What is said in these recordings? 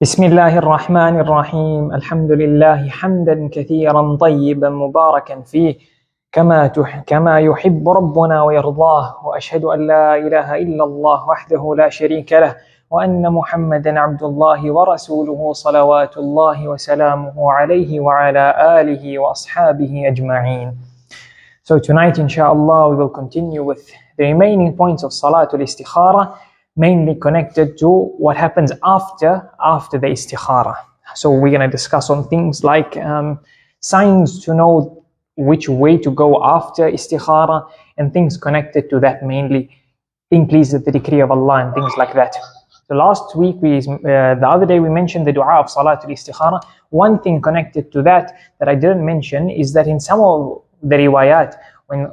بسم الله الرحمن الرحيم الحمد لله حمدا كثيرا طيبا مباركا فيه كما يحب ربنا ويرضاه وأشهد أن لا إله إلا الله وحده لا شريك له وأن محمدا عبد الله ورسوله صلوات الله وسلامه عليه وعلى آله وأصحابه أجمعين. So tonight inshallah we will continue with the remaining points of Salatul Istikharah, mainly connected to what happens after the Istikharah. So we're going to discuss on things like signs to know which way to go after Istikharah and things connected to that, mainly being pleased with the decree of Allah and things like that. So last week, the other day we mentioned the dua of Salatul Istikharah. One thing connected to that I didn't mention is that in some of the riwayat,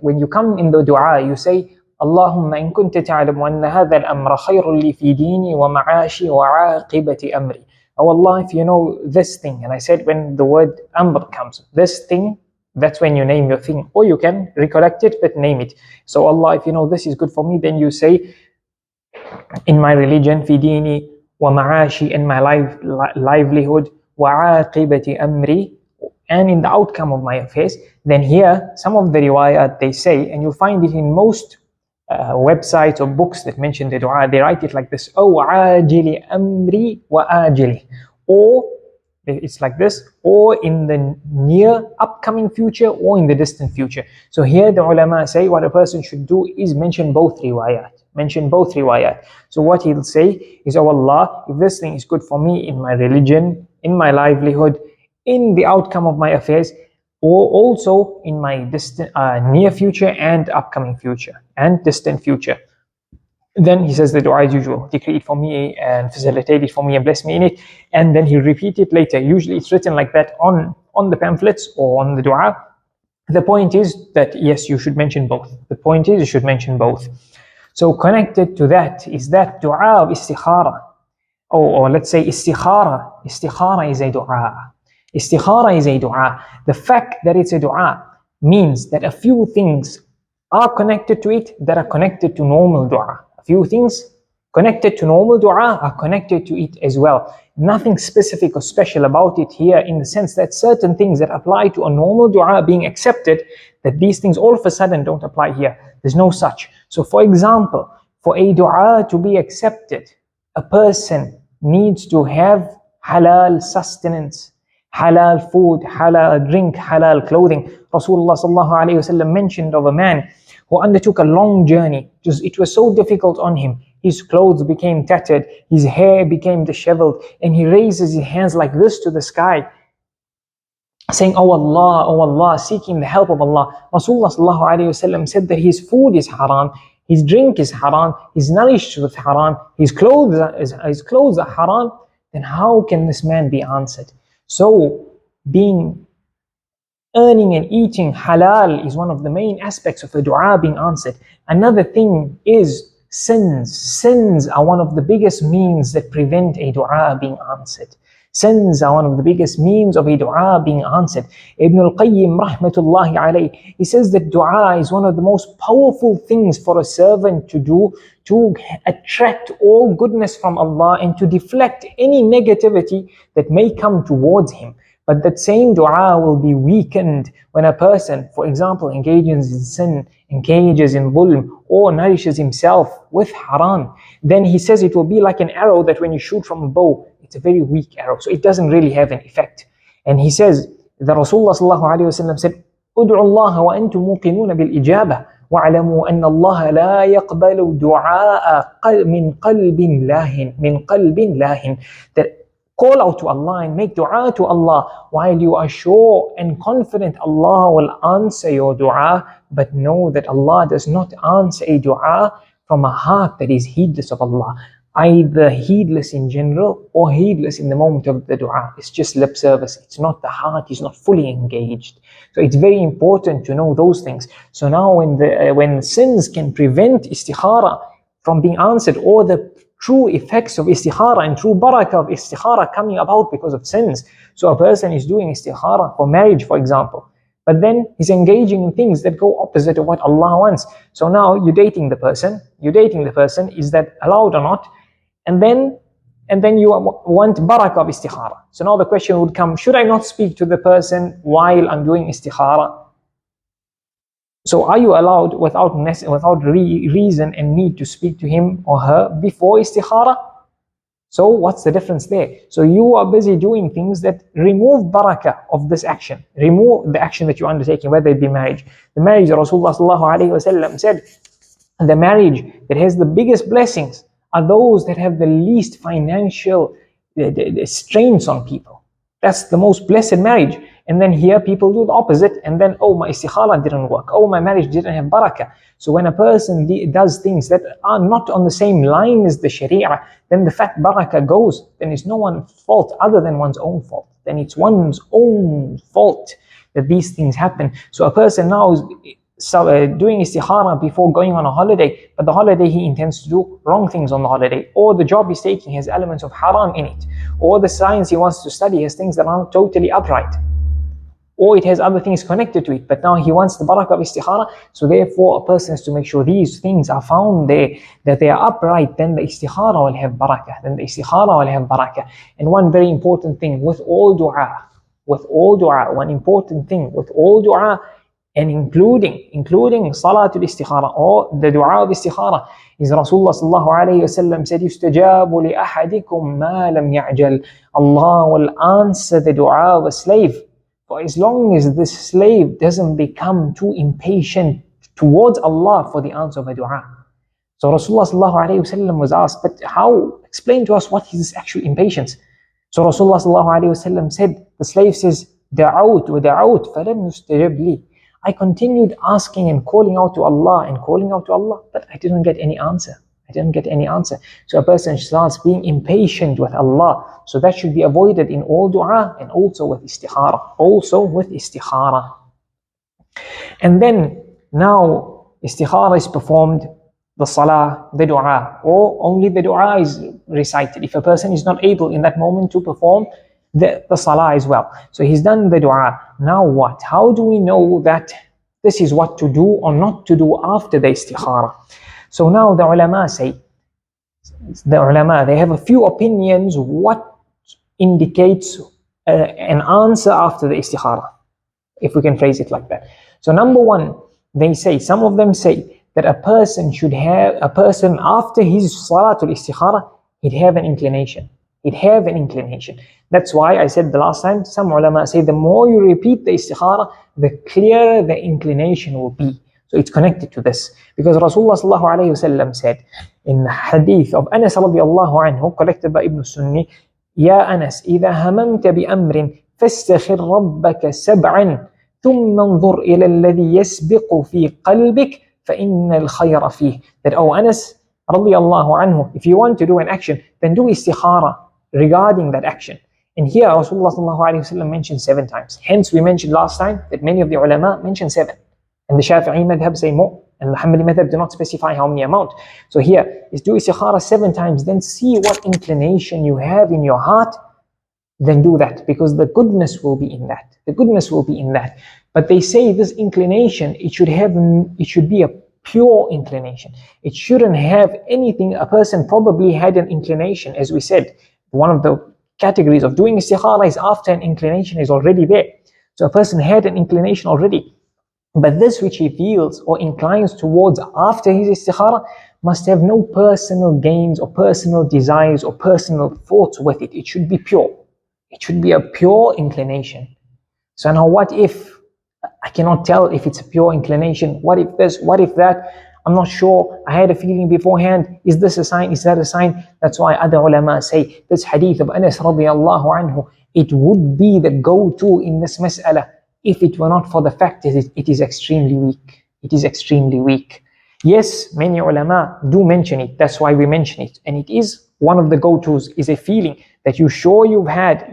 when you come in the dua, you say, Allahumma in kunta ta'lam wa anna hadha al-amra khayrun li fi dini wa ma'ashi wa 'aqibati amri. Oh Allah, if you know this thing, and I said when the word amr comes, this thing, that's when you name your thing, or you can recollect it but name it. So Allah, if you know this is good for me, then you say, in my religion, fi dini wa ma'ashi, in my livelihood, wa 'aqibati amri, and in the outcome of my affairs. Then here, some of the riwayat they say, and you'll find it in most websites or books that mention the dua, they write it like this: Oh, ajili amri wa ajili. Or it's like this, or in the near upcoming future, or in the distant future. So here the ulama say what a person should do is mention both riwayat. So what he'll say is, oh Allah, if this thing is good for me in my religion, in my livelihood, in the outcome of my affairs, or also in my distant, near future and upcoming future and distant future. Then he says the dua as usual: decree it for me and facilitate it for me and bless me in it. And then he repeat it later. Usually it's written like that on the pamphlets or on the dua. The point is that yes, you should mention both. So connected to that is that dua of Istikharah, or let's say Istikharah. Istikharah is a dua. Istikharah is a dua. The fact that it's a dua means that a few things are connected to it that are connected to normal dua. A few things connected to normal dua are connected to it as well. Nothing specific or special about it here, in the sense that certain things that apply to a normal dua being accepted, that these things all of a sudden don't apply here. There's no such. So for example, for a dua to be accepted, a person needs to have halal sustenance, halal food, halal drink, halal clothing. Rasulullah sallallahu alayhi wasallam mentioned of a man who undertook a long journey. It was so difficult on him. His clothes became tattered, his hair became disheveled, and he raises his hands like this to the sky, saying, oh Allah, seeking the help of Allah. Rasulullah sallallahu alayhi wasallam said that his food is haram, his drink is haram, he's nourished with haram, his clothes are haram. Then how can this man be answered? So earning and eating halal is one of the main aspects of a dua being answered. Another thing is sins. Sins are one of the biggest means that prevent a dua being answered. Sins are one of the biggest means of a dua being answered. Ibn al-Qayyim rahmatullahi alayhi, he says that dua is one of the most powerful things for a servant to do to attract all goodness from Allah and to deflect any negativity that may come towards him. But that same dua will be weakened when a person, for example, engages in sin, engages in dhulm, or nourishes himself with haram. Then he says it will be like an arrow that when you shoot from a bow, it's a very weak arrow, so it doesn't really have an effect. And he says, the Rasulullah sallallahu alayhi wasallam said, "Ud'u Allah wa antum muqinuna bil ijabah, wa'lamu anna Allah la yaqbalu du'a min qalbin lahin." That call out to Allah and make dua to Allah while you are sure and confident Allah will answer your dua, but know that Allah does not answer a dua from a heart that is heedless of Allah. Either heedless in general or heedless in the moment of the dua. It's just lip service. It's not the heart, is not fully engaged. So it's very important to know those things. So now when sins can prevent Istikharah from being answered, or the true effects of Istikharah and true barakah of Istikharah coming about because of sins. So a person is doing Istikharah for marriage, for example, but then he's engaging in things that go opposite of what Allah wants. So now you're dating the person, is that allowed or not? And then and then you want barakah of istikharah. So now the question would come, should I not speak to the person while I'm doing istikharah? So are you allowed without reason and need to speak to him or her before istikharah? So what's the difference there? So you are busy doing things that remove barakah of this action, remove the action that you're undertaking, whether it be marriage. The marriage, Rasulullah said, the marriage that has the biggest blessings are those that have the least financial strains on people. That's the most blessed marriage. And then here people do the opposite, and then, oh, my istikharah didn't work, oh, my marriage didn't have barakah. So when a person does things that are not on the same line as the sharia, then the fact barakah goes, then it's no one's fault other than one's own fault. Then it's one's own fault that these things happen. So a person now is doing istikharah before going on a holiday, but the holiday he intends to do wrong things on the holiday, or the job he's taking has elements of haram in it, or the science he wants to study has things that aren't totally upright, or it has other things connected to it, but now he wants the barakah of istikharah. So therefore a person has to make sure these things are found there, that they are upright, then the istikharah will have barakah, And one very important thing with all dua, one important thing with all dua, and including salatul istikharah or the dua of istikharah, is Rasulullah sallallahu alayhi wasallam said, yustajabu li ahadikum ma lam ya'jal. Allah will answer the dua of a slave for as long as this slave doesn't become too impatient towards Allah for the answer of a dua. So Rasulullah sallallahu alayhi wasallam was asked, but how? Explain to us what is this actual impatience. So Rasulullah sallallahu alayhi wasallam said, the slave says, da'awt wa da'awt falam yustajab li. I continued asking and calling out to Allah, but I didn't get any answer. So a person starts being impatient with Allah. So that should be avoided in all dua and also with istikharah. And then now istikharah is performed, the salah, the dua, or only the dua is recited. If a person is not able in that moment to perform the salah as well. So he's done the dua. Now what? How do we know that this is what to do or not to do after the istikharah? So now the ulama they have a few opinions what indicates an answer after the istikharah, if we can phrase it like that. So number one, some of them say that a person after his salatul istikharah, he'd have an inclination. That's why I said the last time, some ulama say the more you repeat the istikharah, the clearer the inclination will be. So it's connected to this. Because Rasulullah sallallahu alayhi wasallam said in the hadith of Anas radiallahu anhu, collected by Ibn Sunni, Ya Anas, إذا هممت بأمر فاستخر ربك سبعا ثم انظر إلى الذي يسبق في قلبك فإن الخير فيه. That, oh Anas radiallahu anhu, if you want to do an action, then do istikharah regarding that action. And here Rasulullah sallallahu alayhi wasallam mentioned 7 times. Hence we mentioned last time that many of the ulama mention 7. And the Shafi'i madhab say more. And the Hanbali madhab do not specify how many amount. So here is do istikharah 7 times, then see what inclination you have in your heart, then do that. Because the goodness will be in that. But they say this inclination, it should be a pure inclination. It shouldn't have anything. A person probably had an inclination, as we said. One of the categories of doing istikharah is after an inclination is already there. So a person had an inclination already. But this which he feels or inclines towards after his istikharah must have no personal gains or personal desires or personal thoughts with it. It should be pure. It should be a pure inclination. So now what if, I cannot tell if it's a pure inclination, what if this, what if that, I'm not sure, I had a feeling beforehand, is this a sign, is that a sign? That's why other ulama say, this hadith of Anas radiallahu anhu, it would be the go-to in this mas'ala, if it were not for the fact that it is extremely weak. Yes, many ulama do mention it, that's why we mention it, and it is one of the go-tos, is a feeling that you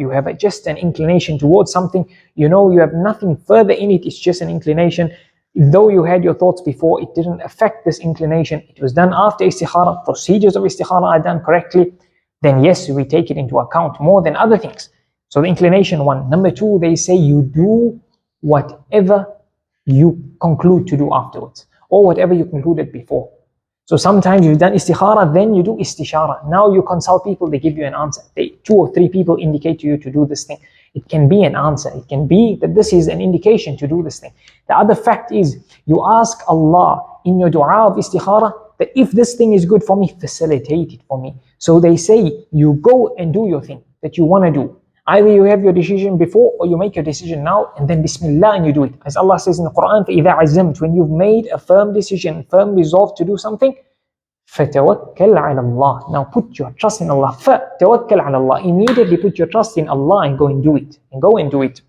have just an inclination towards something, you have nothing further in it, it's just an inclination. Though you had your thoughts before, it didn't affect this inclination, it was done after istikharah, procedures of istikharah are done correctly, then yes, we take it into account more than other things. So the inclination one. Number two, they say you do whatever you conclude to do afterwards, or whatever you concluded before. So sometimes you've done istikharah, then you do istishara. Now you consult people, they give you an answer. Two or three people indicate to you to do this thing. It can be an answer. It can be that this is an indication to do this thing. The other fact is, you ask Allah in your dua of istikharah that if this thing is good for me, facilitate it for me. So they say, you go and do your thing that you want to do. Either you have your decision before or you make your decision now and then Bismillah and you do it. As Allah says in the Quran, فَإِذَا عَزَمْتَ, when you've made a firm decision, firm resolve to do something, فَتَوَكَّلْ عَلَى اللَّهِ. Now put your trust in Allah. فَتَوَكَّلْ عَلى اللَّهِ. Immediately put your trust in Allah and go and do it. And go and do it.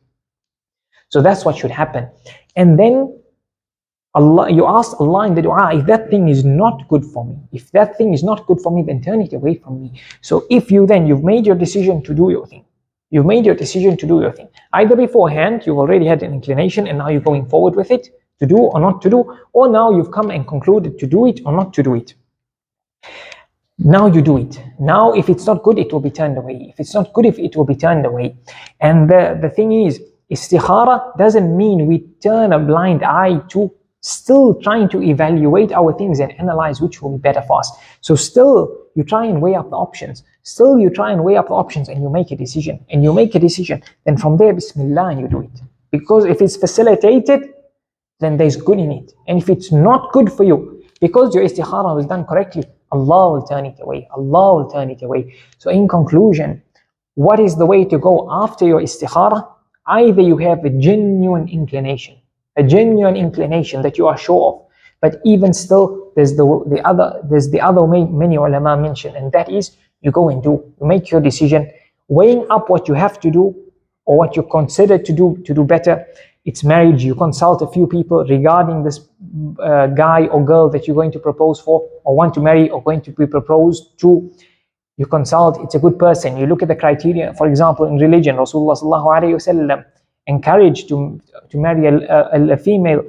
So that's what should happen. And then Allah, you ask Allah in the dua, if that thing is not good for me, if that thing is not good for me, then turn it away from me. So if you've made your decision to do your thing, you've made your decision to do your thing. Either beforehand, you've already had an inclination and now you're going forward with it, to do or not to do, or now you've come and concluded to do it or not to do it. Now you do it. Now if it's not good, it will be turned away. If it's not good, it will be turned away. And the thing is, istikharah doesn't mean we turn a blind eye to still trying to evaluate our things and analyze which will be better for us. So still you try and weigh up the options. Still you try and weigh up the options and you make a decision. And you make a decision. Then from there, Bismillah, and you do it. Because if it's facilitated, then there's good in it. And if it's not good for you, because your istikharah was done correctly, Allah will turn it away. Allah will turn it away. So in conclusion, what is the way to go after your istikharah? Either you have a genuine inclination that you are sure of, but even still, there's the other way many ulama mention, and that is you go and you make your decision, weighing up what you have to do or what you consider to do better. It's marriage, you consult a few people regarding this guy or girl that you're going to propose for or want to marry or going to be proposed to. You consult, it's a good person. You look at the criteria. For example, in religion, Rasulullah sallallahu alaihi wasallam encouraged to marry a female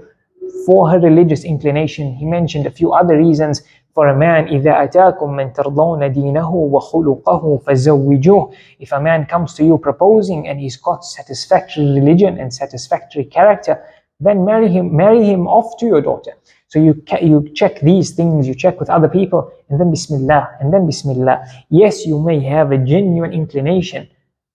for her religious inclination. He mentioned a few other reasons. For a man, إِذَا أَتَاكُم مَّن تَرْضَوْنَ دِينَهُ وَخُلُقَهُ فَزَوِّجُوهُ. If a man comes to you proposing and he's got satisfactory religion and satisfactory character, then marry him off to your daughter. So you check these things, you check with other people, and then Bismillah, and then Bismillah. Yes, you may have a genuine inclination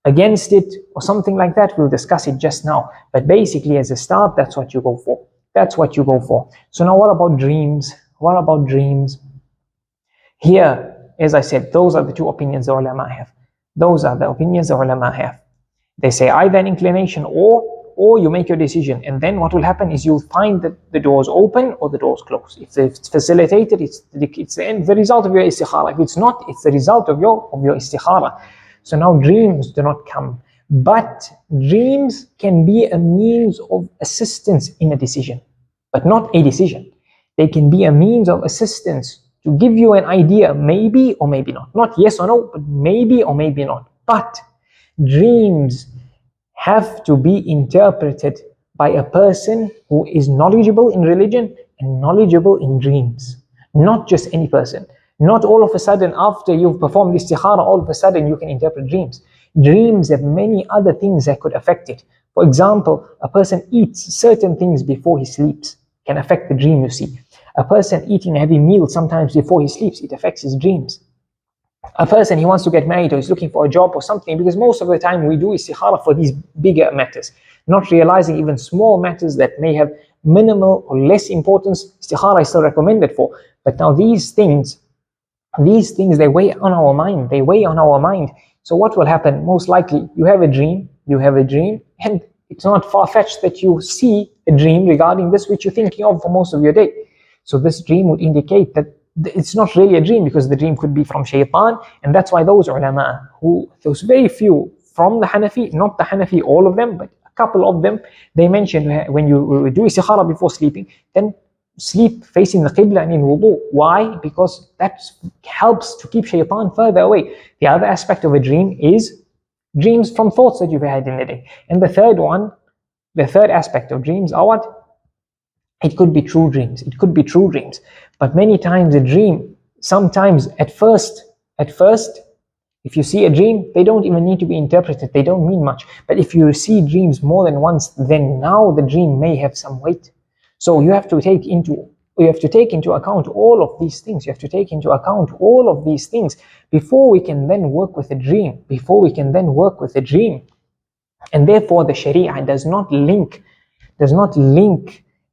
against it or something like that. We'll discuss it just now. But basically, as a start, that's what you go for. That's what you go for. So now what about dreams? What about dreams? Here, as I said, those are the two opinions the ulama have. Those are the opinions the ulama have. They say either an inclination or you make your decision, and then what will happen is you'll find that the doors open or the doors close. If it's facilitated, it's the result of your istikharah. If it's not, it's the result of your istikharah. So now dreams do not come, but dreams can be a means of assistance in a decision, but not a decision. They can be a means of assistance to give you an idea, maybe or maybe not. Not yes or no, but maybe or maybe not. But dreams have to be interpreted by a person who is knowledgeable in religion and knowledgeable in dreams. Not just any person. Not all of a sudden after you've performed istikharah, all of a sudden you can interpret dreams. Dreams have many other things that could affect it. For example, a person eats certain things before he sleeps, can affect the dream you see. A person eating a heavy meal sometimes before he sleeps, it affects his dreams. A person, he wants to get married or he's looking for a job or something, because most of the time we do istikharah for these bigger matters, not realizing even small matters that may have minimal or less importance, istikharah is still recommended for. But now these things, they weigh on our mind. So what will happen? Most likely you have a dream, and it's not far-fetched that you see a dream regarding this which you're thinking of for most of your day. So this dream would indicate that it's not really a dream, because the dream could be from shaitan. And that's why those ulama, those very few from the Hanafi, not the Hanafi, all of them, but a couple of them, they mentioned when you do istikharah before sleeping, then sleep facing the Qibla and in wudu. Why? Because that helps to keep shaitan further away. The other aspect of a dream is dreams from thoughts that you've had in the day. And the third aspect of dreams are what? It could be true dreams. But many times a dream, sometimes at first, if you see a dream, they don't even need to be interpreted. They don't mean much. But if you see dreams more than once, then now the dream may have some weight. So you have to take into You have to take into account all of these things. You have to take into account all of these things before we can then work with a dream. Before we can then work with a dream. And therefore the Sharia does not link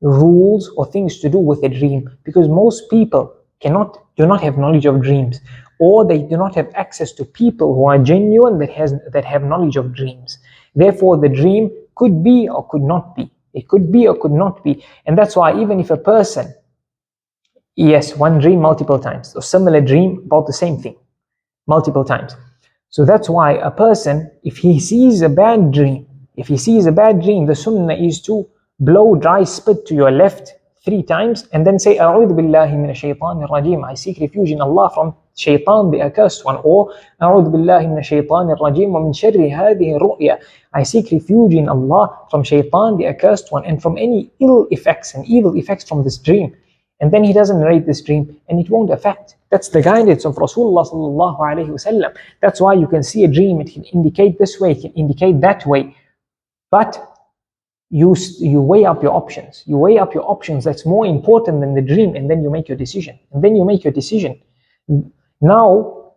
rules or things to do with a dream, because most people do not have knowledge of dreams, or they do not have access to people who are genuine that have knowledge of dreams. Therefore the dream could be or could not be. It could be or could not be. And that's why even if a person, yes, one dream multiple times, or similar dream about the same thing multiple times. So that's why a person, if he sees a bad dream, the sunnah is to blow dry spit to your left 3 times and then say, A'udhu billahi minash shaitanir rajim. I seek refuge in Allah from shaitan, the accursed one. Or A'udhu billahi minash shaitanir rajim wa min sharri hadhihi ru'ya. I seek refuge in Allah from shaitan, the accursed one, and from any ill effects and evil effects from this dream. And then he doesn't narrate this dream, and it won't affect. That's the guidance of Rasulullah sallallahu alaihi wasallam. That's why you can see a dream, it can indicate this way, it can indicate that way. But you weigh up your options. You weigh up your options. That's more important than the dream, and then you make your decision. Now,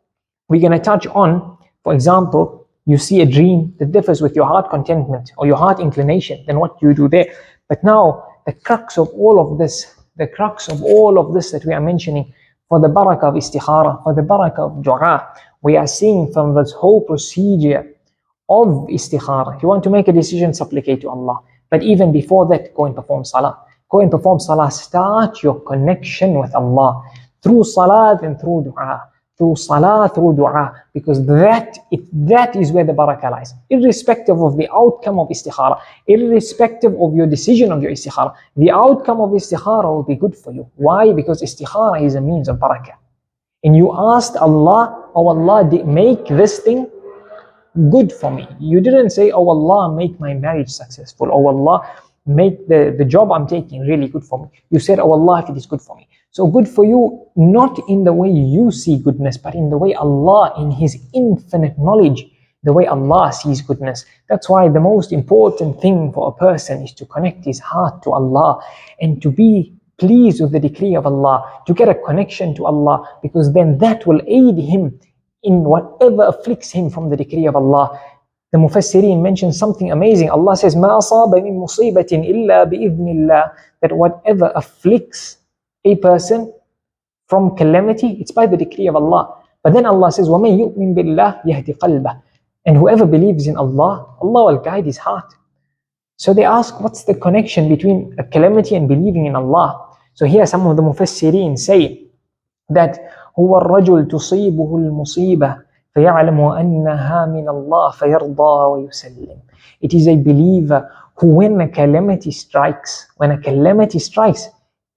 we're going to touch on, for example, you see a dream that differs with your heart contentment or your heart inclination, then what do you do there? But now, the crux of all of this that we are mentioning, for the barakah of istikharah, for the barakah of dua, we are seeing from this whole procedure of istikharah. If you want to make a decision, supplicate to Allah. But even before that, go and perform salah. Start your connection with Allah through salah and through dua. Because that is where the barakah lies. Irrespective of the outcome of istikharah, irrespective of your decision of your istikharah, the outcome of istikharah will be good for you. Why? Because istikharah is a means of barakah. And you asked Allah, oh Allah, make this thing good for me. You didn't say, oh Allah, make my marriage successful. Oh Allah, make the job I'm taking really good for me. You said, oh Allah, if it is good for me. So good for you, not in the way you see goodness, but in the way Allah, in His infinite knowledge, the way Allah sees goodness. That's why the most important thing for a person is to connect his heart to Allah and to be pleased with the decree of Allah, to get a connection to Allah, because then that will aid him in whatever afflicts him from the decree of Allah. The Mufassirin mentions something amazing. Allah says, مَا أَصَابَ مِن مُصِيبَةٍ إِلَّا بِإِذْنِ اللَّهِ. That whatever afflicts a person from calamity, it's by the decree of Allah. But then Allah says, وَمَن يُؤْمِن بِاللَّهِ يَهْدِ قَلْبَهِ. And whoever believes in Allah, Allah will guide his heart. So they ask, what's the connection between a calamity and believing in Allah? So here some of the Mufassirin say that هو الرجل تصيبه المصيبة فيعلم أنها من الله فيرضى ويسلم. It is a believer who when a calamity strikes,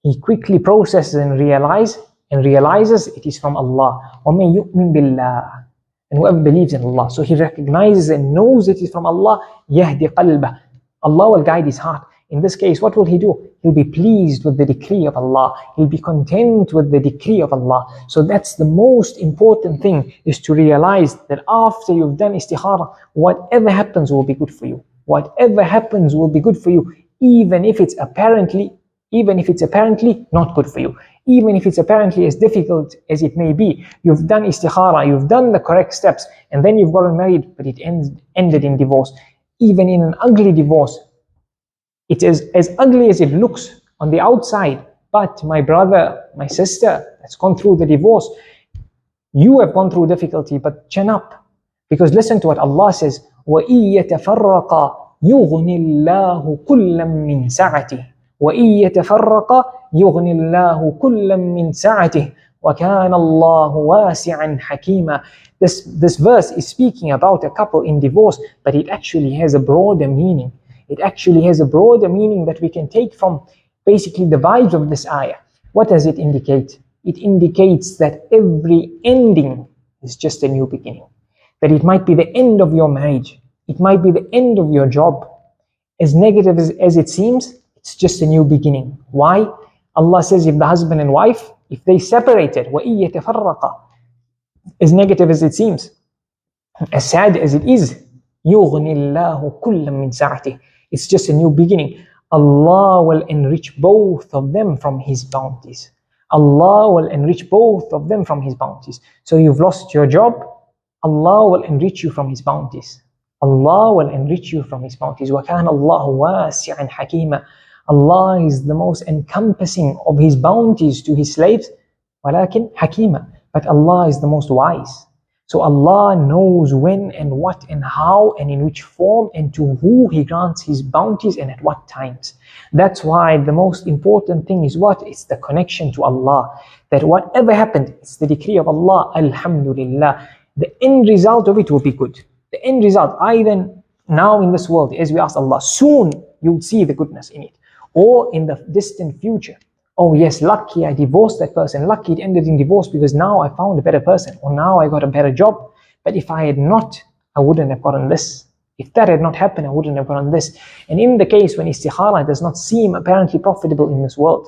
he quickly processes and realizes it is from Allah. وَمَن يُؤْمِن بِاللَّهِ. And whoever believes in Allah. So he recognizes and knows it is from Allah. يَهْدِ قَلْبَهِ. Allah will guide his heart. In this case, what will he do? He'll be pleased with the decree of Allah. He'll be content with the decree of Allah. So that's the most important thing, is to realize that after you've done istikharah, whatever happens will be good for you. Whatever happens will be good for you, even if it's apparently not good for you. Even if it's apparently as difficult as it may be. You've done istikharah, you've done the correct steps, and then you've gotten married, but it ended in divorce. Even in an ugly divorce, it is as ugly as it looks on the outside. But my brother, my sister that's gone through the divorce, you have gone through difficulty, but chin up. Because listen to what Allah says, وَإِن يَتَفَرَّقَا يُغْنِ اللَّهُ كُلًّا مِّن سَعَتِهِ وَإِن يَتَفَرَّقَا يُغْنِ اللَّهُ كُلًّا مِّن سَعَتِهِ وَكَانَ اللَّهُ وَاسِعًا حَكِيمًا. This verse is speaking about a couple in divorce, but it actually has a broader meaning. It actually has a broader meaning that we can take from basically the vibes of this ayah. What does it indicate? It indicates that every ending is just a new beginning. That it might be the end of your marriage. It might be the end of your job. As negative as it seems, it's just a new beginning. Why? Allah says if the husband and wife, if they separated, وَإِن يَتَفَرَّقَا, as negative as it seems, as sad as it is, يُغْنِ اللَّهُ كُلًّا مِّن سَعَتِهِ. It's just a new beginning. Allah will enrich both of them from His bounties. Allah will enrich both of them from His bounties. So you've lost your job, Allah will enrich you from His bounties. Allah will enrich you from His bounties. وَكَانَ اللَّهُ وَاسِعًا حَكِيمًا. Allah is the most encompassing of His bounties to His slaves. وَلَكِنْ حَكِيمًا. But Allah is the most wise. So Allah knows when and what and how and in which form and to who He grants His bounties and at what times. That's why the most important thing is what? It's the connection to Allah. That whatever happened, it's the decree of Allah, Alhamdulillah. The end result of it will be good. The end result, either now in this world, as we ask Allah, soon you'll see the goodness in it. Or in the distant future. Oh yes, lucky I divorced that person. Lucky it ended in divorce because now I found a better person. Or now I got a better job. But if I had not, I wouldn't have gotten this. If that had not happened, I wouldn't have gotten this. And in the case when istikharah does not seem apparently profitable in this world,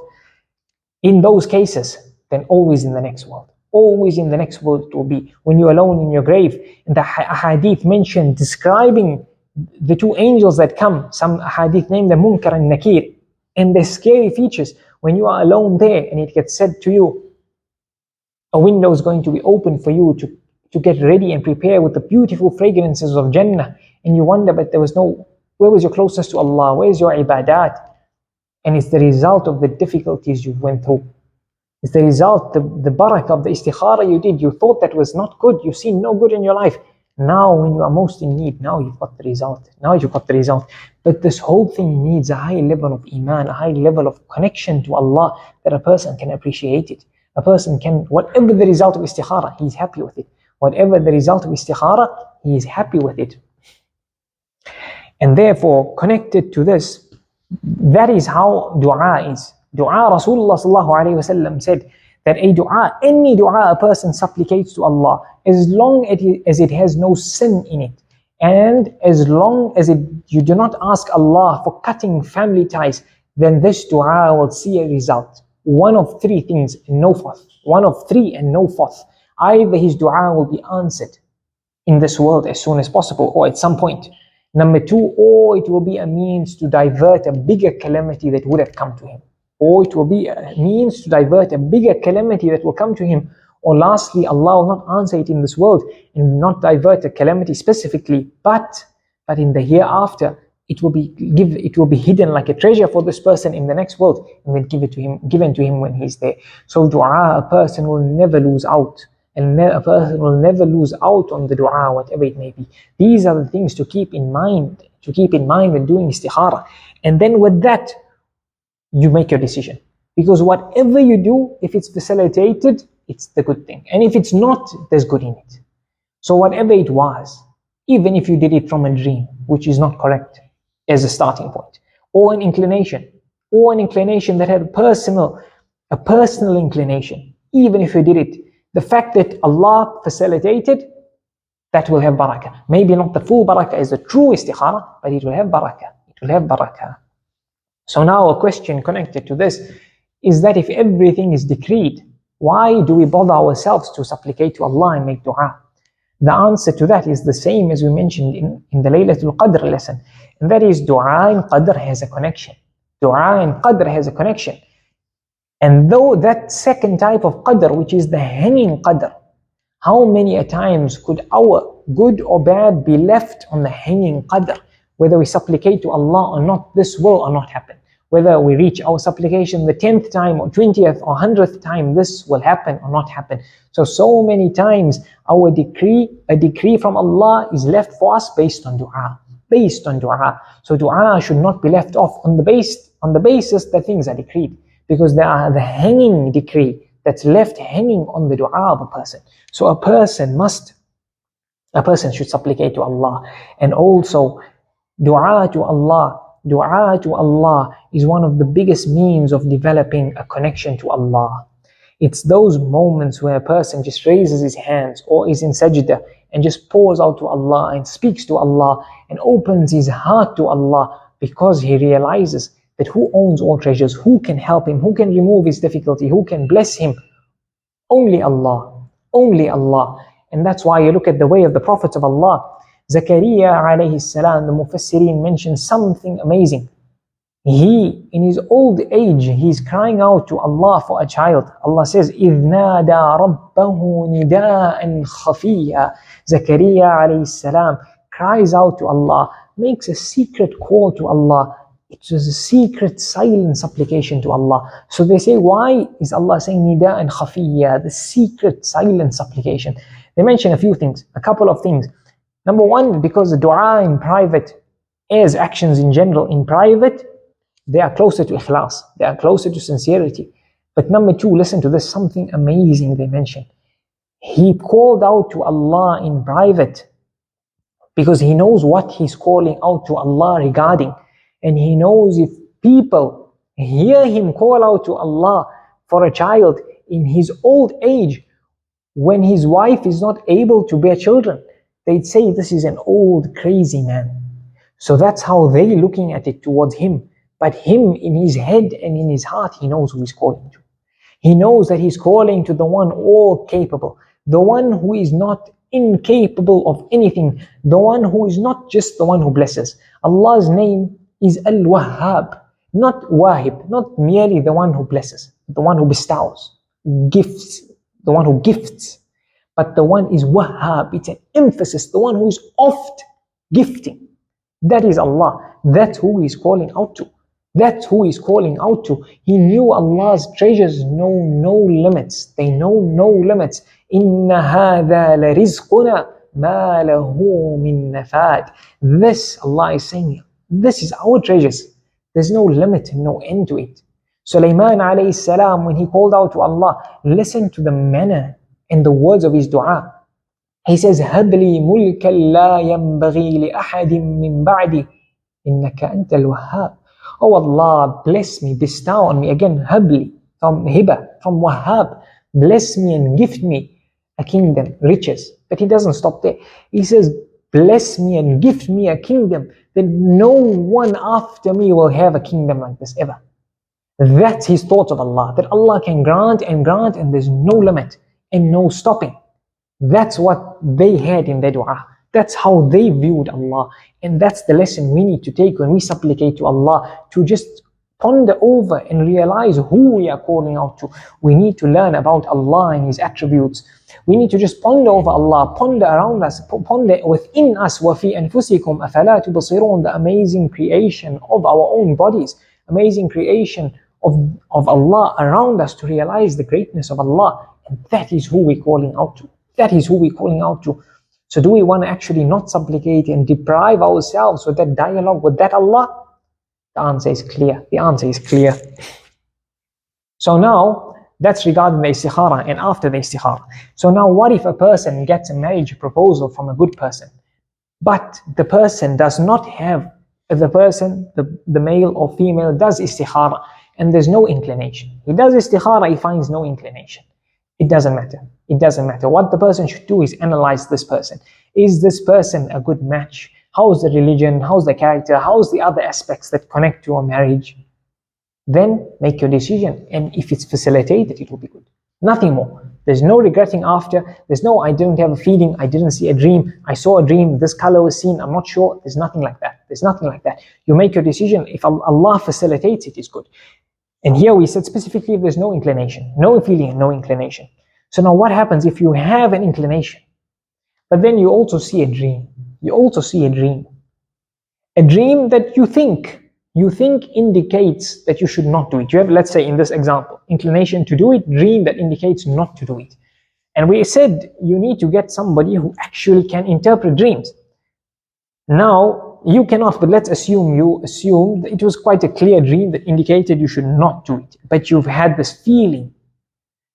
in those cases, then always in the next world. Always in the next world it will be. When you're alone in your grave, and the hadith mentioned describing the two angels that come, some hadith named the Munkar and Nakir, and the scary features when you are alone there and it gets said to you, a window is going to be open for you to get ready and prepare with the beautiful fragrances of Jannah, and you wonder, but there was no, where was your closeness to Allah? Where is your ibadat? And it's the result of the difficulties you went through. It's the result, the barakah of the istikharah you did. You thought that was not good. You've seen no good in your life. Now when you are most in need, now you've got the result. Now you've got the result. But this whole thing needs a high level of iman, a high level of connection to Allah, that a person can appreciate it. A person can, whatever the result of istikharah, he's happy with it. Whatever the result of istikharah, he is happy with it. And therefore, connected to this, that is how dua is. Dua, Rasulullah sallallahu alayhi wasallam said that a dua, any dua a person supplicates to Allah, as long as it has no sin in it, and as long as you do not ask Allah for cutting family ties, then this dua will see a result. One of three things, no fourth. One of three and no fourth. Either his dua will be answered in this world as soon as possible, or at some point. Number two, or it will be a means to divert a bigger calamity that would have come to him. Or it will be a means to divert a bigger calamity that will come to him. Or lastly, Allah will not answer it in this world and not divert a calamity specifically, but in the hereafter, it will be hidden like a treasure for this person in the next world, and then given to him when he's there. So dua, a person will never lose out. And a person will never lose out on the dua, whatever it may be. These are the things to keep in mind when doing istikharah. And then with that, you make your decision. Because whatever you do, if it's facilitated, it's the good thing. And if it's not, there's good in it. So whatever it was, even if you did it from a dream, which is not correct as a starting point, or an inclination that had a personal inclination, even if you did it, the fact that Allah facilitated, that will have barakah. Maybe not the full barakah as a true istikharah, but it will have barakah. It will have barakah. So now a question connected to this is that if everything is decreed, why do we bother ourselves to supplicate to Allah and make dua? The answer to that is the same as we mentioned in the Laylatul Qadr lesson. And that is dua and qadr has a connection. Dua and qadr has a connection. And though that second type of qadr, which is the hanging qadr, how many a times could our good or bad be left on the hanging qadr? Whether we supplicate to Allah or not, this will or not happen. Whether we reach our supplication the 10th time or 20th or 100th time, this will happen or not happen. So many times a decree from Allah is left for us based on dua. So dua should not be left off on the basis that things are decreed. Because there are the hanging decree that's left hanging on the dua of a person. So a person should supplicate to Allah. And also dua to Allah is one of the biggest means of developing a connection to Allah. It's those moments where a person just raises his hands or is in sajda and just pours out to Allah and speaks to Allah and opens his heart to Allah, because he realizes that who owns all treasures, who can help him, who can remove his difficulty, who can bless him? Only Allah. Only Allah. And that's why you look at the way of the prophets of Allah. Zakaria alayhi salam, the Mufassirin mentioned something amazing. He, in his old age, he's crying out to Allah for a child. Allah says, إِذْ نَادَى رَبَّهُ نِدَاءً خَفِيًّا. Zakaria alayhi salam cries out to Allah, makes a secret call to Allah. It was a secret, silent supplication to Allah. So they say, why is Allah saying nida'an khafiyya, the secret, silent supplication? They mention a few things, a couple of things. Number one, because the dua in private, as actions in general in private, they are closer to ikhlas, they are closer to sincerity. But number two, listen to this, something amazing they mention. He called out to Allah in private because he knows what he's calling out to Allah regarding. And he knows if people hear him call out to Allah for a child in his old age, when his wife is not able to bear children, they'd say this is an old crazy man. So that's how they're looking at it towards him. But him, in his head and in his heart, he knows who he's calling to. He knows that he's calling to the one all capable, the one who is not incapable of anything, the one who is not just the one who blesses. Allah's name is Al-Wahhab, not Wahib, not merely the one who blesses, the one who bestows, gifts, the one who gifts, but the one is Wahhab. It's an emphasis, the one who is oft gifting. That is Allah. That's who he's calling out to. That's who he's calling out to. He knew Allah's treasures know no limits. They know no limits. Inna hadha la rizquna ma lahu min nafad. This, Allah is saying, this is our treasures. There's no limit, no end to it. Sulaiman alayhi salam, when he called out to Allah, listen to the manner and the words of his dua. He says, هَبْ لِي مُلْكًا لَا يَنْبَغِي لِأَحَدٍ مِّن بَعْدِي إِنَّكَ أَنْتَ الْوَهَّابُ. Oh Allah, bless me, bestow on me. Again, habli, from hiba, from wahhab. Bless me and gift me a kingdom, riches. But he doesn't stop there. He says, bless me and gift me a kingdom that no one after me will have a kingdom like this ever. That's his thought of Allah, that Allah can grant and grant and there's no limit and no stopping. That's what they had in their dua. That's how they viewed Allah. And that's the lesson we need to take when we supplicate to Allah, to just ponder over and realize who we are calling out to. We need to learn about Allah and His attributes. We need to just ponder over Allah, ponder around us, ponder within us. وَفِي أَنفُسِكُمْ أَفَلَا تُبْصِرُونَ. The amazing creation of our own bodies, amazing creation of Allah around us, to realize the greatness of Allah. And that is who we're calling out to. That is who we're calling out to. So do we want to actually not supplicate and deprive ourselves with that dialogue with that Allah? The answer is clear. The answer is clear. So now, that's regarding the Istikharah and after the Istikharah. So now what if a person gets a marriage proposal from a good person, but the person does not have, the male or female does Istikharah and there's no inclination. He does Istikharah, he finds no inclination. It doesn't matter. It doesn't matter. What the person should do is analyze this person. Is this person a good match? How's the religion? How's the character? How's the other aspects that connect to a marriage? Then make your decision. And if it's facilitated, it will be good. Nothing more. There's no regretting after. There's no, I didn't have a feeling. I didn't see a dream. I saw a dream. This color was seen. I'm not sure. There's nothing like that. There's nothing like that. You make your decision. If Allah facilitates it, it's good. And here we said specifically if there's no inclination, no feeling, no inclination. So now what happens if you have an inclination, but then you also see a dream? You also see a dream. A dream that you think indicates that you should not do it. You have, let's say in this example, inclination to do it, dream that indicates not to do it. And we said you need to get somebody who actually can interpret dreams. Now, you cannot, but let's assume you assumed it was quite a clear dream that indicated you should not do it, but you've had this feeling.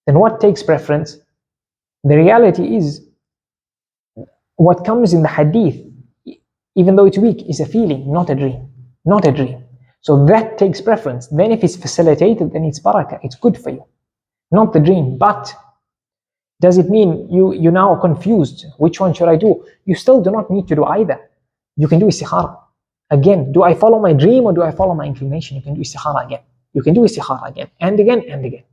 Then what takes preference? The reality is, what comes in the hadith, even though it's weak, is a feeling, not a dream. Not a dream. So that takes preference. Then if it's facilitated, then it's barakah, it's good for you. Not the dream. But does it mean you now are confused? Which one should I do? You still do not need to do either. You can do Istikharah. Again, do I follow my dream or do I follow my inclination? You can do Istikharah again. You can do Istikharah again and again and again.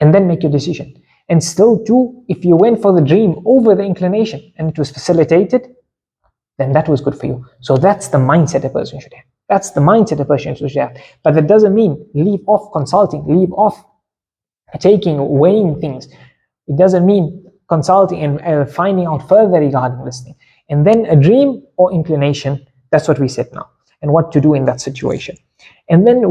And then make your decision. And still too, if you went for the dream over the inclination and it was facilitated, then that was good for you. So that's the mindset a person should have. That's the mindset a person should have. But that doesn't mean leave off consulting, leave off weighing things. It doesn't mean consulting and finding out further regarding this thing. And then a dream or inclination, that's what we said now, and what to do in that situation. And then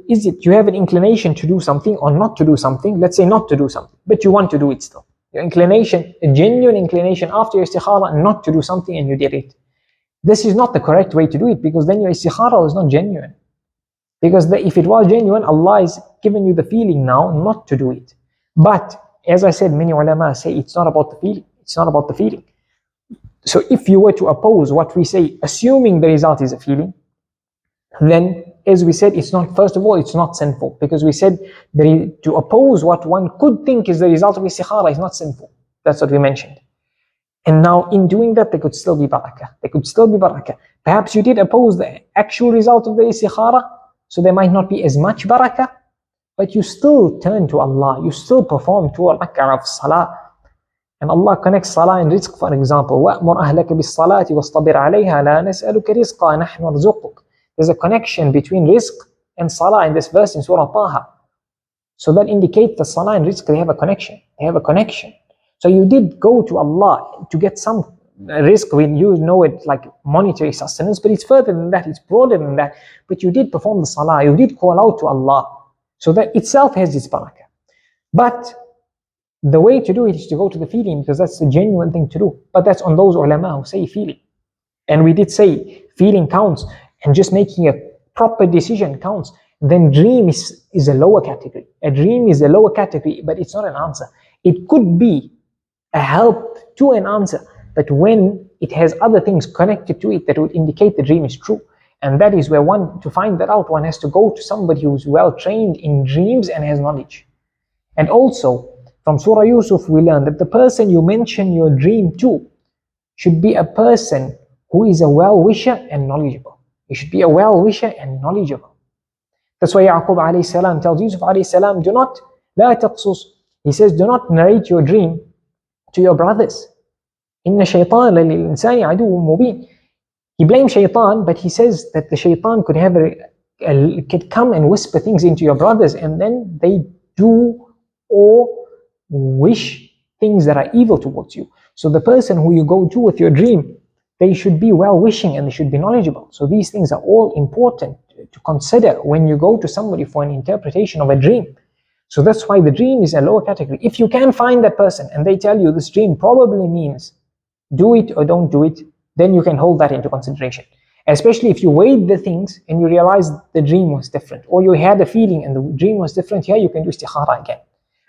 is it you have an inclination to do something or not to do something? Let's say not to do something, but you want to do it still. Your inclination, a genuine inclination after your istikharah not to do something, and you did it. This is not the correct way to do it, because then your istikharah is not genuine. Because if it was genuine, Allah is giving you the feeling now not to do it. But as I said, many ulama say it's not about the feeling. It's not about the feeling. So if you were to oppose what we say, assuming the result is a feeling, then as we said, it's not, first of all, it's not sinful, because we said to oppose what one could think is the result of istikharah is not sinful. That's what we mentioned. And now in doing that, there could still be barakah. There could still be barakah. Perhaps you did oppose the actual result of the istikharah, so there might not be as much barakah, but you still turn to Allah. You still perform 2 rak'ah of salah. And Allah connects salah and rizq, for example. وَأْمُرْ أَهْلَكَ بِالصَّلَاةِ وَاصْطَبِرْ عَلَيْهَا لَا نَسْأَلُكَ رِزْقًا نَحْنُ نَرْزُقُكَ. There's a connection between rizq and salah in this verse in Surah Taha. So that indicates that salah and rizq, they have a connection. They have a connection. So you did go to Allah to get some rizq, when you know it like monetary sustenance, but it's further than that, it's broader than that. But you did perform the salah, you did call out to Allah. So that itself has its barakah. But the way to do it is to go to the feeling, because that's the genuine thing to do. But that's on those ulama who say feeling. And we did say feeling counts, and just making a proper decision counts. Then dream is a lower category. A dream is a lower category, but it's not an answer. It could be a help to an answer, but when it has other things connected to it that would indicate the dream is true. And that is where to find that out, one has to go to somebody who's well trained in dreams and has knowledge. And also, from Surah Yusuf, we learn that the person you mention your dream to should be a person who is a well-wisher and knowledgeable. He should be a well-wisher and knowledgeable. That's why Yaqub alayhi salam tells Yusuf alayhi salam, لا تقصص. He says, do not narrate your dream to your brothers. إِنَّ شَيْطَانَ لِلْإِنسَانِ عَدُوٌّ مُبِينٌ. He blames shaitan, but he says that the shaitan could come and whisper things into your brothers, and then they do or wish things that are evil towards you. So the person who you go to with your dream, they should be well-wishing and they should be knowledgeable. So these things are all important to consider when you go to somebody for an interpretation of a dream. So that's why the dream is a lower category. If you can find that person and they tell you this dream probably means do it or don't do it, then you can hold that into consideration. Especially if you weighed the things and you realized the dream was different, or you had a feeling and the dream was different, here you can do istikharah again.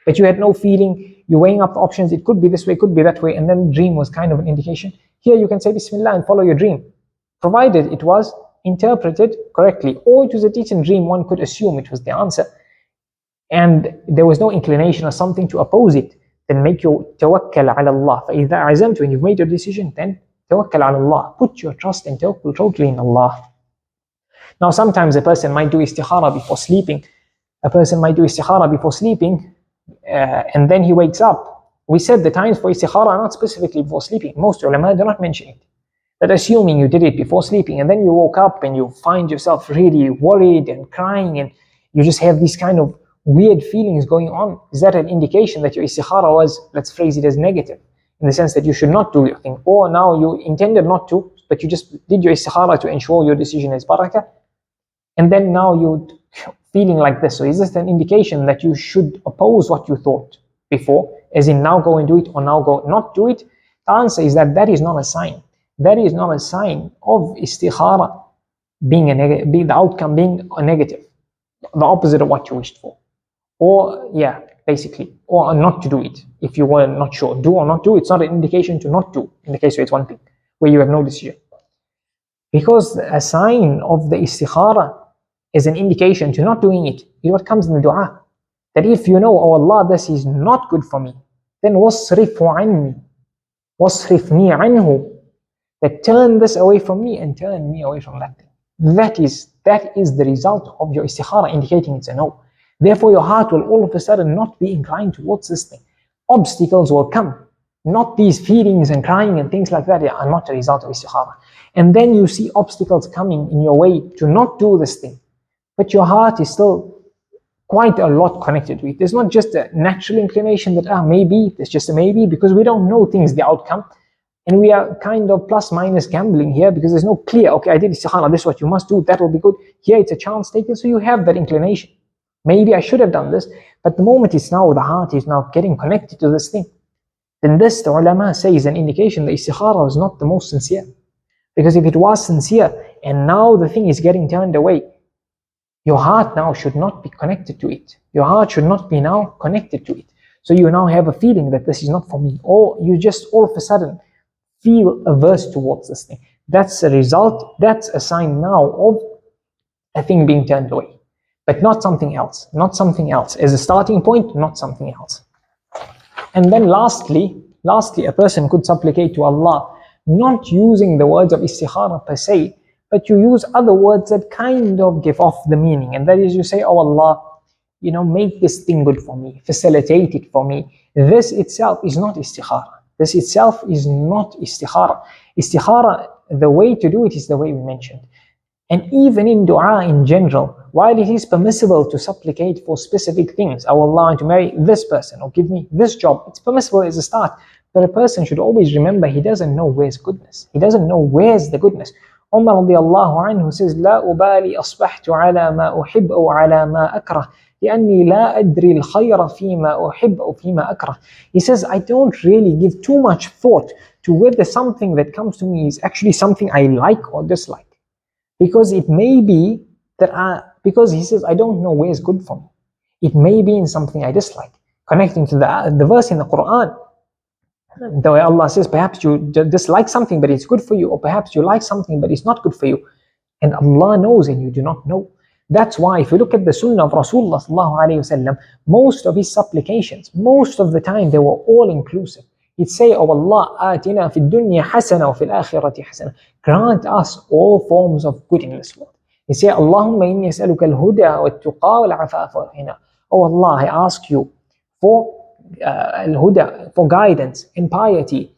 But you had no feeling, you're weighing up the options, it could be this way, it could be that way, and then the dream was kind of an indication. Here you can say Bismillah and follow your dream, provided it was interpreted correctly, or it was a decent dream, one could assume it was the answer, and there was no inclination or something to oppose it. Then make your tawakkal ala Allah. فَإِذَا عَزَمْتُ, when you've made your decision, then tawakkal ala Allah. Put your trust and tawakkul totally in Allah. Now sometimes a person might do istikharah before sleeping. And then he wakes up. We said the times for istikharah are not specifically before sleeping. Most ulama do not mention it. But assuming you did it before sleeping and then you woke up and you find yourself really worried and crying and you just have these kind of weird feelings going on, is that an indication that your istikharah was, let's phrase it as negative, in the sense that you should not do your thing? Or now you intended not to, but you just did your istikharah to ensure your decision is barakah, and then now you're feeling like this. So is this an indication that you should oppose what you thought before, as in now go and do it or now go not do it? The answer is that is not a sign. That is not a sign of istikharah being the outcome being a negative, the opposite of what you wished for. Or basically, or not to do it. If you were not sure, do or not do, it's not an indication to not do, in the case where it's one thing, where you have no decision. Because a sign of the istikharah is an indication to not doing it. You know what comes in the dua? That if you know, oh Allah, this is not good for me, then وَاصْرِفْهُ عَنِّي وَاصْرِفْنِي عَنْهُ, that turn this away from me and turn me away from that thing. That is the result of your istikharah, indicating it's a no. Therefore your heart will all of a sudden not be inclined towards this thing. Obstacles will come, not these feelings and crying and things like that are not a result of istikharah. And then you see obstacles coming in your way to not do this thing, but your heart is still quite a lot connected to it. There's not just a natural inclination that maybe, there's just a maybe, because we don't know things, the outcome. And we are kind of plus minus gambling here because there's no clear, okay, I did istikharah, this is what you must do, that will be good. Here it's a chance taken, so you have that inclination. Maybe I should have done this, but the moment it's now, the heart is now getting connected to this thing, then this, the ulama say, is an indication that istikharah was not the most sincere. Because if it was sincere, and now the thing is getting turned away, your heart now should not be connected to it. Your heart should not be now connected to it. So you now have a feeling that this is not for me, or you just all of a sudden feel averse towards this thing. That's a result, that's a sign now of a thing being turned away. But not something else, not something else. As a starting point, not something else. And then lastly, a person could supplicate to Allah, not using the words of istikharah per se, but you use other words that kind of give off the meaning. And that is, you say, oh Allah, make this thing good for me, facilitate it for me. This itself is not istikharah. This itself is not istikharah. Istikharah, the way to do it is the way we mentioned. And even in dua in general, while it is permissible to supplicate for specific things, oh Allah, I want to marry this person, or give me this job, it's permissible as a start. But a person should always remember he doesn't know where's goodness. He doesn't know where's the goodness. Umar radiallahu anhu says, لا أبالي أصبحت على ما أحب أو على ما أكره لأني لا أدري الخير فيما أحب أو فيما أكره. He says, I don't really give too much thought to whether something that comes to me is actually something I like or dislike. Because it may be that because he says, I don't know where is good for me. It may be in something I dislike. Connecting to the verse in the Quran, the way Allah says, perhaps you dislike something but it's good for you, or perhaps you like something but it's not good for you. And Allah knows and you do not know. That's why if you look at the sunnah of Rasulullah sallallahu alayhi wasallam, most of his supplications, most of the time they were all inclusive. He'd say, oh Allah, atina fi dunya hasana wa fil akhirati hasana. Grant us all forms of good in this world. He'd say, Allahumma inni as'aluka al-huda wa al-tuqa wa al-afafa wa al-ghina. Oh Allah, I ask you for al-huda, for guidance and piety,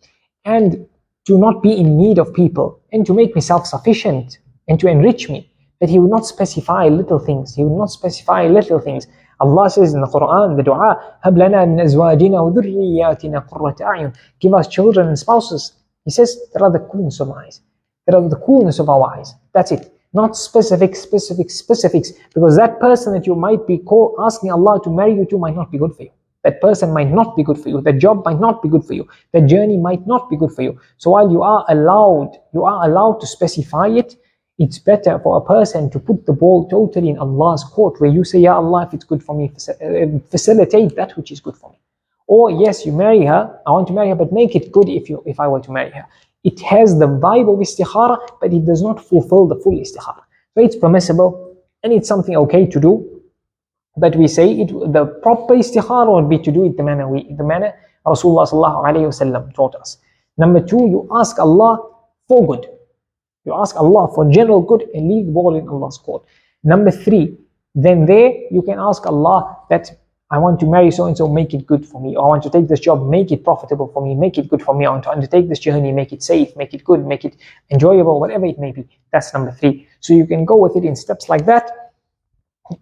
and to not be in need of people, and to make me self-sufficient, and to enrich me. That he would not specify little things. He would not specify little things. Allah says in the Quran, the dua, هَبْ لَنَا مِنْ أَزْوَاجِنَا وَذُرِّيَّاتِنَا قُرَّةَ أَعْيُنٍ. Give us children and spouses. He says, that are the coolness of our eyes. That are the coolness of our eyes. That's it. Not specifics. Because that person that you might be asking Allah to marry you to might not be good for you. That person might not be good for you. That job might not be good for you. That journey might not be good for you. So while you are allowed to specify it, it's better for a person to put the ball totally in Allah's court, where you say, Ya Allah, if it's good for me, facilitate that which is good for me. Or yes, you marry her, I want to marry her, but make it good if I were to marry her. It has the vibe of istikharah, but it does not fulfill the full istikharah. So it's permissible, and it's something okay to do. But we say the proper istikharah would be to do it the manner Rasulullah sallallahu alayhi wasallam taught us. Number two, you ask Allah for good. You ask Allah for general good and leave the ball in Allah's court. Number three, then there you can ask Allah that I want to marry so and so, make it good for me. Or I want to take this job, make it profitable for me, make it good for me. I want to undertake this journey, make it safe, make it good, make it enjoyable, whatever it may be. That's number three. So you can go with it in steps like that.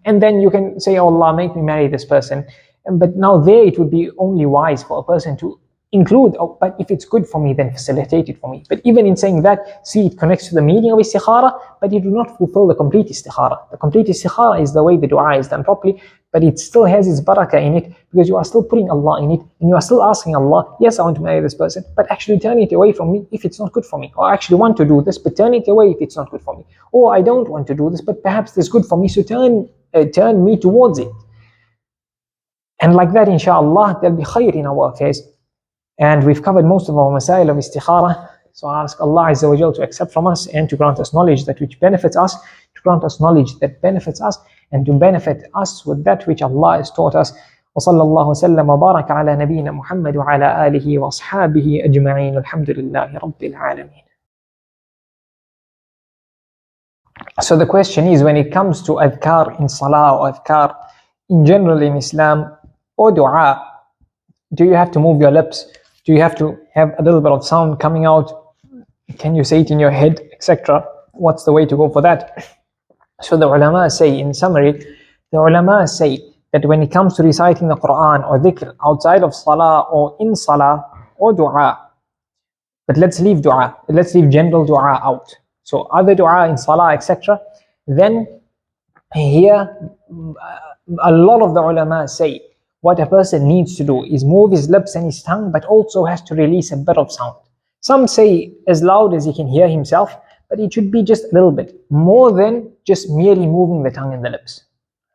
And then you can say, oh Allah, make me marry this person. But now there it would be only wise for a person to include, but if it's good for me, then facilitate it for me. But even in saying that, see, it connects to the meaning of istikharah, but it will not fulfill the complete istikharah. The complete istikharah is the way the dua is done properly, but it still has its barakah in it, because you are still putting Allah in it, and you are still asking Allah, yes, I want to marry this person, but actually turn it away from me if it's not good for me. Or I actually want to do this, but turn it away if it's not good for me. Or I don't want to do this, but perhaps this is good for me, so turn me towards it. And like that, inshallah, there'll be khair in our affairs. And we've covered most of our masail of istikharah. So I ask Allah Azza wa Jal to accept from us and to grant us knowledge that which benefits us, to grant us knowledge that benefits us, and to benefit us with that which Allah has taught us. وصلى الله وسلم وبارك على نبينا محمد وعلى آله وأصحابه أجمعين الحمد لله رب العالمين. So the question is, when it comes to adhkar in salah or adhkar in general in Islam or dua, do you have to move your lips Do you have to have a little bit of sound coming out? Can you say it in your head, etc.? What's the way to go for that? So the ulama say, in summary, the ulama say that when it comes to reciting the Quran or dhikr outside of salah or in salah or dua, but let's leave dua, let's leave general dua out. So other dua in salah, etc. Then here, a lot of the ulama say what a person needs to do is move his lips and his tongue, but also has to release a bit of sound. Some say as loud as he can hear himself, but it should be just a little bit more than just merely moving the tongue and the lips.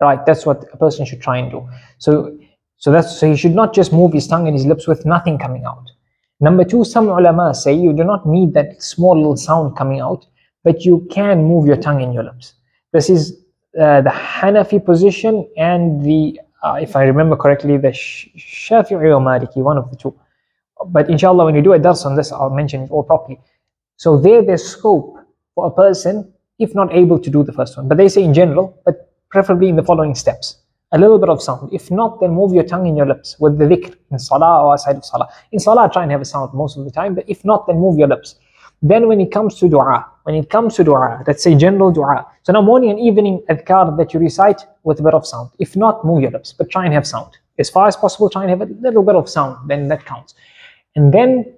Right? That's what a person should try and do. So he should not just move his tongue and his lips with nothing coming out. Number two, some ulama say you do not need that small little sound coming out, but you can move your tongue and your lips. This is the Hanafi position and the, if I remember correctly, the Shafi'i or Maliki, one of the two. But inshallah, when you do a dars on this, I'll mention it all properly. So there's scope for a person, if not able to do the first one. But they say in general, but preferably in the following steps. A little bit of sound. If not, then move your tongue and your lips with the dhikr in salah or outside of salah. In salah, try and have a sound most of the time, but if not, then move your lips. Then when it comes to dua, let's say general dua. So now morning and evening adhkar that you recite with a bit of sound. If not, move your lips, but try and have sound. As far as possible, try and have a little bit of sound, then that counts. And then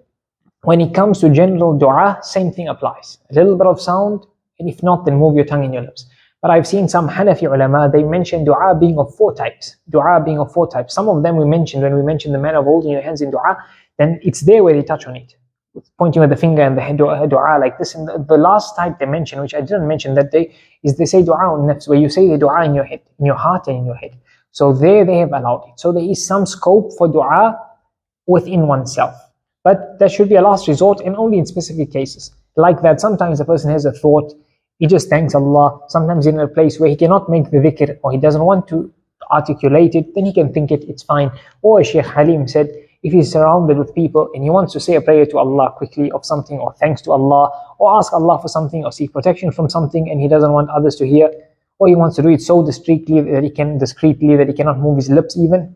when it comes to general dua, same thing applies. A little bit of sound, and if not, then move your tongue and your lips. But I've seen some Hanafi ulama, they mention dua being of four types. Dua being of four types. Some of them we mentioned when we mentioned the manner of holding your hands in dua, then it's there where they touch on it. Pointing with the finger and the head dua like this. And the last type they mention, which I didn't mention that day, is they say dua on nafs, where you say the dua in your head, in your heart and in your head. So there they have allowed it. So there is some scope for dua within oneself. But that should be a last resort and only in specific cases. Like that, sometimes a person has a thought, he just thanks Allah. Sometimes in a place where he cannot make the dhikr or he doesn't want to articulate it, then he can think it, it's fine. Or as Shaykh Halim said, if he's surrounded with people and he wants to say a prayer to Allah quickly of something, or thanks to Allah, or ask Allah for something, or seek protection from something, and he doesn't want others to hear, or he wants to do it so discreetly that he cannot move his lips even,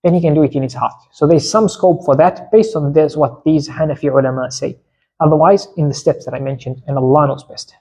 then he can do it in his heart. So there's some scope for that based on this, what these Hanafi ulama say. Otherwise, in the steps that I mentioned, and Allah knows best.